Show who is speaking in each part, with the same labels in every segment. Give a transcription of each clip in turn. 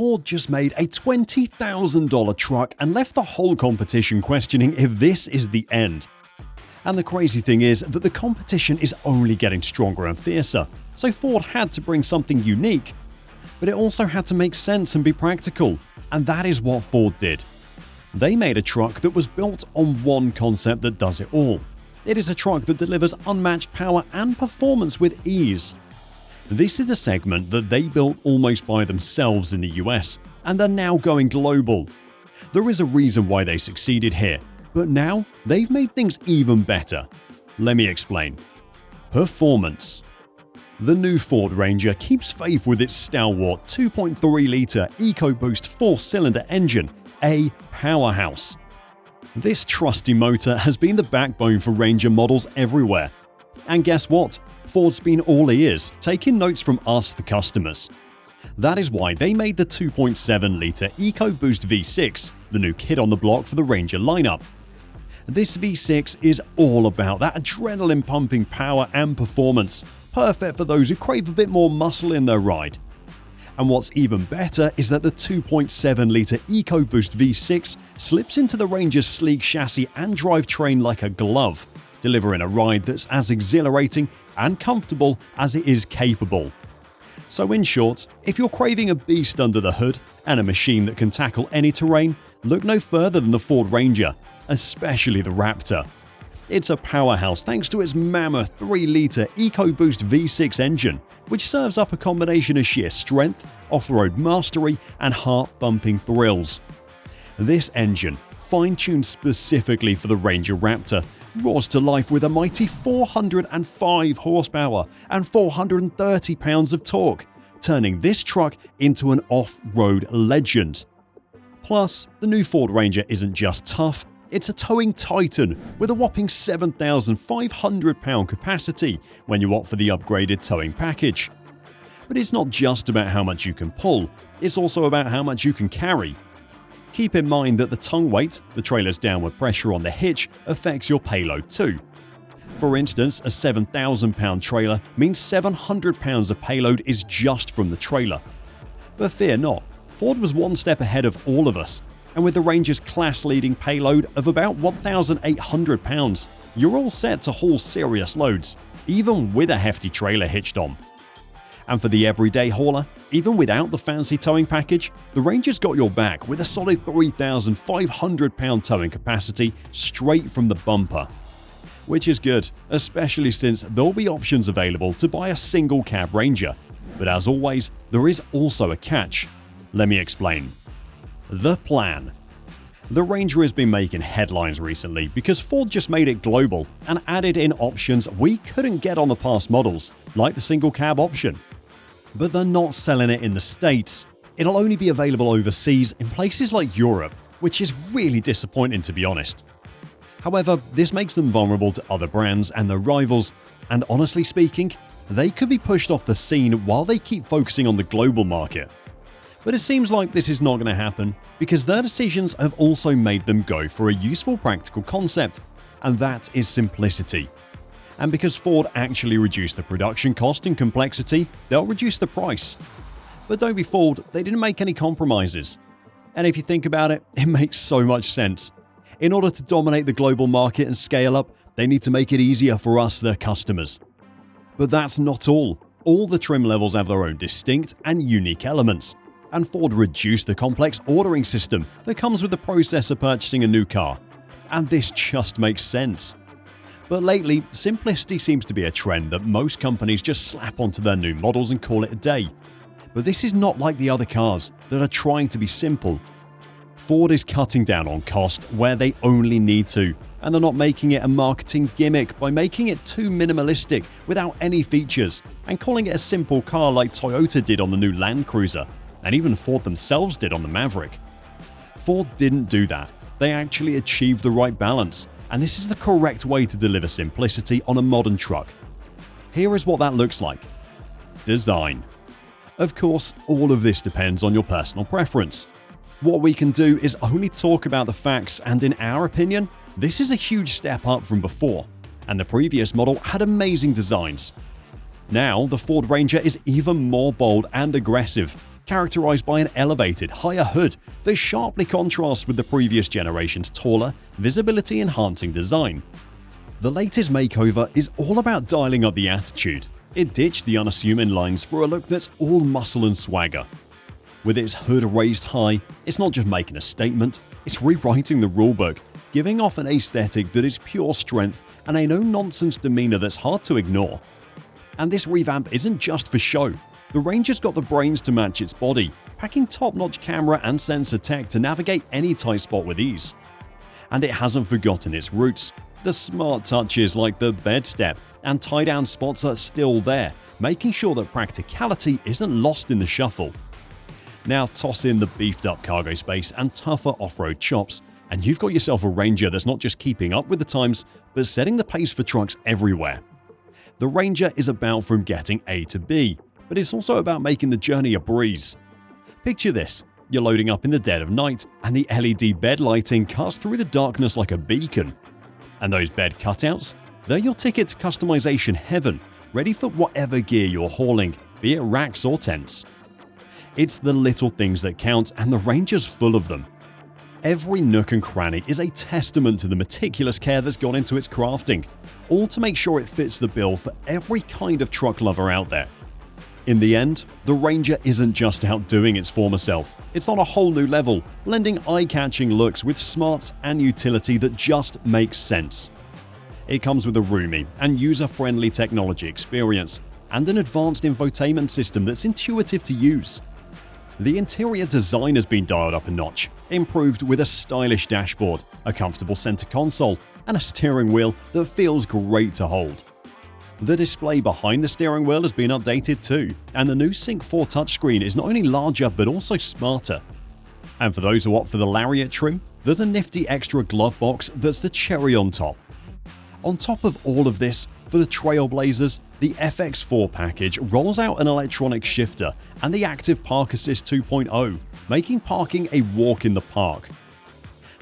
Speaker 1: Ford just made a $20,000 truck and left the whole competition questioning if this is the end. And the crazy thing is that the competition is only getting stronger and fiercer, so Ford had to bring something unique. But it also had to make sense and be practical, and that is what Ford did. They made a truck that was built on one concept that does it all. It is a truck that delivers unmatched power and performance with ease. This is a segment that they built almost by themselves in the US, and are now going global. There is a reason why they succeeded here, but now they've made things even better. Let me explain. Performance. The new Ford Ranger keeps faith with its stalwart 2.3-litre EcoBoost 4-cylinder engine, a powerhouse. This trusty motor has been the backbone for Ranger models everywhere. And guess what? Ford's been all ears, taking notes from us, the customers. That is why they made the 2.7-litre EcoBoost V6, the new kid on the block for the Ranger lineup. This V6 is all about that adrenaline-pumping power and performance, perfect for those who crave a bit more muscle in their ride. And what's even better is that the 2.7-litre EcoBoost V6 slips into the Ranger's sleek chassis and drivetrain like a glove, delivering a ride that's as exhilarating and comfortable as it is capable. So in short, if you're craving a beast under the hood and a machine that can tackle any terrain, look no further than the Ford Ranger, especially the Raptor. It's a powerhouse thanks to its mammoth 3-litre EcoBoost V6 engine, which serves up a combination of sheer strength, off-road mastery, and heart-bumping thrills. This engine, fine-tuned specifically for the Ranger Raptor, roars to life with a mighty 405 horsepower and 430 pounds of torque, turning this truck into an off-road legend. Plus, the new Ford Ranger isn't just tough, it's a towing titan with a whopping 7,500 pound capacity when you opt for the upgraded towing package. But it's not just about how much you can pull, it's also about how much you can carry. Keep in mind that the tongue weight, the trailer's downward pressure on the hitch, affects your payload too. For instance, a 7,000 pound trailer means 700 pounds of payload is just from the trailer. But fear not, Ford was one step ahead of all of us, and with the Ranger's class-leading payload of about 1,800 pounds, you're all set to haul serious loads, even with a hefty trailer hitched on. And for the everyday hauler, even without the fancy towing package, the Ranger's got your back with a solid 3,500 pound towing capacity straight from the bumper. Which is good, especially since there'll be options available to buy a single cab Ranger. But as always, there is also a catch. Let me explain. The plan. The Ranger has been making headlines recently because Ford just made it global and added in options we couldn't get on the past models, like the single cab option. But they're not selling it in the States. It'll only be available overseas in places like Europe, which is really disappointing to be honest. However, this makes them vulnerable to other brands and their rivals, and honestly speaking, they could be pushed off the scene while they keep focusing on the global market. But it seems like this is not going to happen because their decisions have also made them go for a useful practical concept, and that is simplicity. And because Ford actually reduced the production cost and complexity, they'll reduce the price. But don't be fooled, they didn't make any compromises. And if you think about it, it makes so much sense. In order to dominate the global market and scale up, they need to make it easier for us, their customers. But that's not all. All the trim levels have their own distinct and unique elements. And Ford reduced the complex ordering system that comes with the process of purchasing a new car. And this just makes sense. But lately, simplicity seems to be a trend that most companies just slap onto their new models and call it a day. But this is not like the other cars that are trying to be simple. Ford is cutting down on cost where they only need to, and they're not making it a marketing gimmick by making it too minimalistic without any features and calling it a simple car like Toyota did on the new Land Cruiser. And even Ford themselves did on the Maverick. Ford didn't do that. They actually achieved the right balance, and this is the correct way to deliver simplicity on a modern truck. Here is what that looks like. Design. Of course, all of this depends on your personal preference. What we can do is only talk about the facts, and in our opinion, this is a huge step up from before, and the previous model had amazing designs. Now, the Ford Ranger is even more bold and aggressive, characterized by an elevated, higher hood that sharply contrasts with the previous generation's taller, visibility-enhancing design. The latest makeover is all about dialing up the attitude. It ditched the unassuming lines for a look that's all muscle and swagger. With its hood raised high, it's not just making a statement, it's rewriting the rulebook, giving off an aesthetic that is pure strength and a no-nonsense demeanor that's hard to ignore. And this revamp isn't just for show. The Ranger's got the brains to match its body, packing top-notch camera and sensor tech to navigate any tight spot with ease. And it hasn't forgotten its roots. The smart touches like the bed step and tie-down spots are still there, making sure that practicality isn't lost in the shuffle. Now toss in the beefed-up cargo space and tougher off-road chops, and you've got yourself a Ranger that's not just keeping up with the times, but setting the pace for trucks everywhere. The Ranger is about from getting A to B, but it's also about making the journey a breeze. Picture this. You're loading up in the dead of night, and the LED bed lighting cuts through the darkness like a beacon. And those bed cutouts? They're your ticket to customization heaven, ready for whatever gear you're hauling, be it racks or tents. It's the little things that count, and the Ranger's full of them. Every nook and cranny is a testament to the meticulous care that's gone into its crafting, all to make sure it fits the bill for every kind of truck lover out there. In the end, the Ranger isn't just outdoing its former self, it's on a whole new level, blending eye-catching looks with smarts and utility that just makes sense. It comes with a roomy and user-friendly technology experience, and an advanced infotainment system that's intuitive to use. The interior design has been dialed up a notch, improved with a stylish dashboard, a comfortable center console, and a steering wheel that feels great to hold. The display behind the steering wheel has been updated too, and the new Sync 4 touchscreen is not only larger but also smarter. And for those who opt for the Lariat trim, there's a nifty extra glove box that's the cherry on top. On top of all of this, for the Trailblazers, the FX4 package rolls out an electronic shifter and the Active Park Assist 2.0, making parking a walk in the park.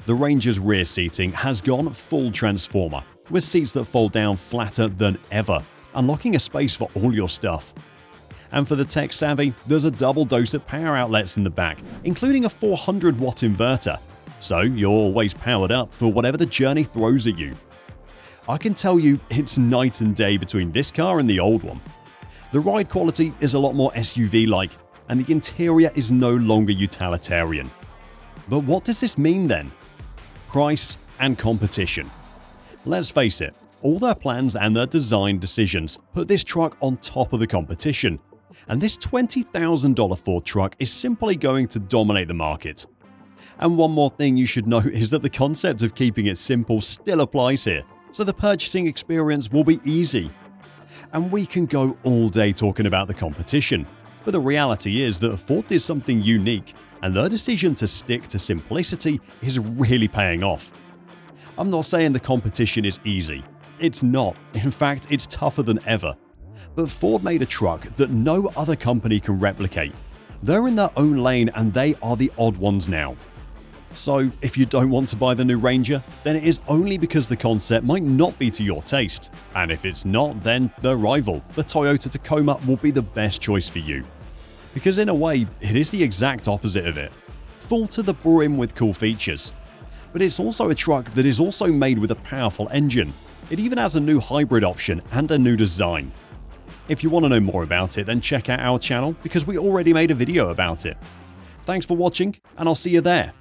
Speaker 1: The Ranger's rear seating has gone full Transformer, with seats that fold down flatter than ever, unlocking a space for all your stuff. And for the tech savvy, there's a double dose of power outlets in the back, including a 400-watt inverter, so you're always powered up for whatever the journey throws at you. I can tell you it's night and day between this car and the old one. The ride quality is a lot more SUV-like, and the interior is no longer utilitarian. But what does this mean then? Price and competition. Let's face it, all their plans and their design decisions put this truck on top of the competition, and this $20,000 Ford truck is simply going to dominate the market. And one more thing you should know is that the concept of keeping it simple still applies here, so the purchasing experience will be easy. And we can go all day talking about the competition, but the reality is that Ford did something unique, and their decision to stick to simplicity is really paying off. I'm not saying the competition is easy. It's not. In fact, it's tougher than ever. But Ford made a truck that no other company can replicate. They're in their own lane and they are the odd ones now. So if you don't want to buy the new Ranger, then it is only because the concept might not be to your taste. And if it's not, then the rival, the Toyota Tacoma, will be the best choice for you. Because in a way, it is the exact opposite of it. Full to the brim with cool features. But it's also a truck that is also made with a powerful engine. It even has a new hybrid option and a new design. If you want to know more about it, then check out our channel because we already made a video about it. Thanks for watching, and I'll see you there.